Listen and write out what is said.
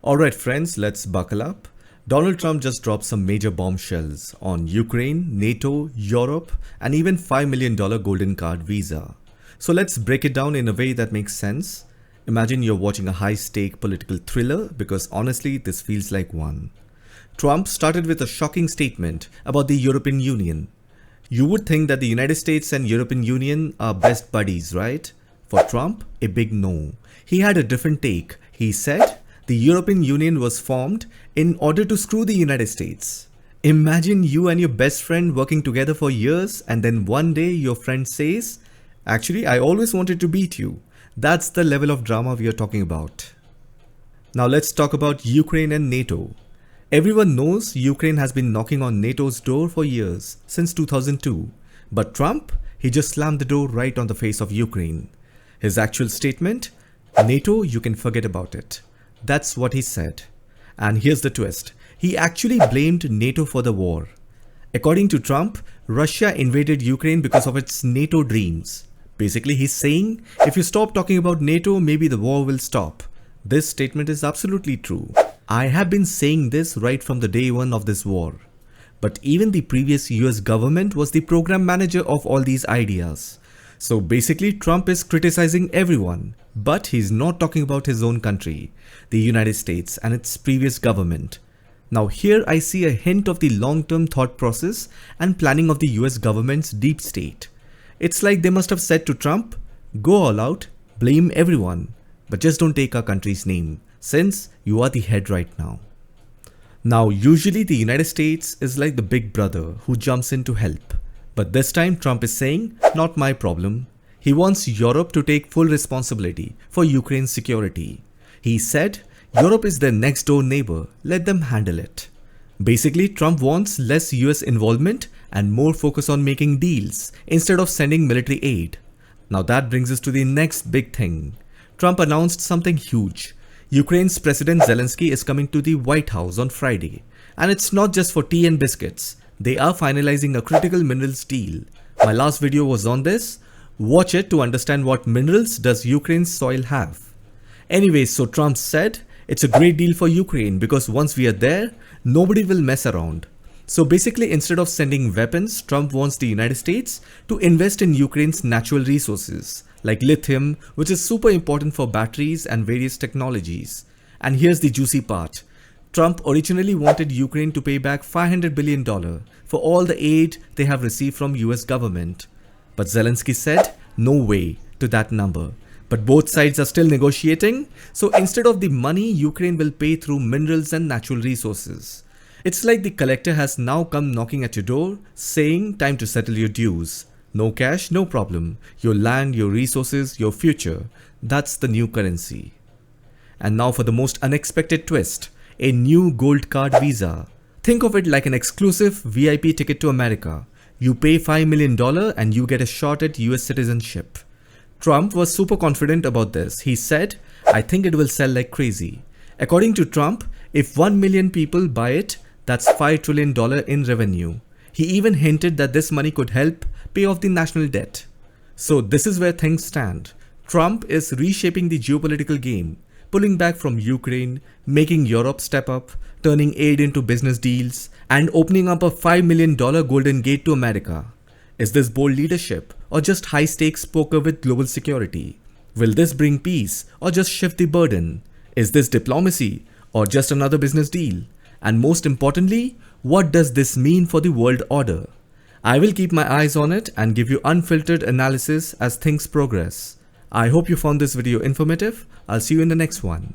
Alright friends, let's buckle up. Donald Trump just dropped some major bombshells on Ukraine, NATO, Europe, and even $5 million golden card visa. So let's break it down in a way that makes sense. Imagine you're watching a high-stake political thriller, because honestly this feels like one. Trump started with a shocking statement about the European Union. You would think that the United States and European Union are best buddies, right? For Trump, a big no. He had a different take. He said the European Union was formed in order to screw the United States. Imagine you and your best friend working together for years, and then one day your friend says, "Actually, I always wanted to beat you." That's the level of drama we are talking about. Now let's talk about Ukraine and NATO. Everyone knows Ukraine has been knocking on NATO's door for years, since 2002. But Trump, he just slammed the door right on the face of Ukraine. His actual statement, "NATO, you can forget about it." That's what he said. And here's the twist. He actually blamed NATO for the war. According to Trump, Russia invaded Ukraine because of its NATO dreams. Basically, he's saying, if you stop talking about NATO, maybe the war will stop. This statement is absolutely true. I have been saying this right from the day one of this war. But even the previous US government was the program manager of all these ideas. So basically, Trump is criticizing everyone, but he's not talking about his own country, the United States and its previous government. Now here I see a hint of the long-term thought process and planning of the US government's deep state. It's like they must have said to Trump, "Go all out, blame everyone, but just don't take our country's name, since you are the head right now." Now usually the United States is like the big brother who jumps in to help. But this time Trump is saying, not my problem. He wants Europe to take full responsibility for Ukraine's security. He said, Europe is their next door neighbor, let them handle it. Basically, Trump wants less US involvement and more focus on making deals instead of sending military aid. Now that brings us to the next big thing. Trump announced something huge. Ukraine's President Zelensky is coming to the White House on Friday. And it's not just for tea and biscuits. They are finalizing a critical minerals deal. My last video was on this. Watch it to understand what minerals does Ukraine's soil have. Anyways, so Trump said it's a great deal for Ukraine because once we are there, nobody will mess around. So basically, instead of sending weapons, Trump wants the United States to invest in Ukraine's natural resources like lithium, which is super important for batteries and various technologies. And here's the juicy part. Trump originally wanted Ukraine to pay back $500 billion for all the aid they have received from US government. But Zelensky said no way to that number. But both sides are still negotiating, so instead of the money, Ukraine will pay through minerals and natural resources. It's like the collector has now come knocking at your door, saying time to settle your dues. No cash, no problem. Your land, your resources, your future. That's the new currency. And now for the most unexpected twist. A new gold card visa. Think of it like an exclusive VIP ticket to America. You pay $5 million and you get a shot at US citizenship. Trump was super confident about this. He said, "I think it will sell like crazy." According to Trump, if 1 million people buy it, that's $5 trillion in revenue. He even hinted that this money could help pay off the national debt. So this is where things stand. Trump is reshaping the geopolitical game, pulling back from Ukraine, making Europe step up, turning aid into business deals, and opening up a $5 million golden gate to America. Is this bold leadership or just high-stakes poker with global security? Will this bring peace or just shift the burden? Is this diplomacy or just another business deal? And most importantly, what does this mean for the world order? I will keep my eyes on it and give you unfiltered analysis as things progress. I hope you found this video informative. I'll see you in the next one.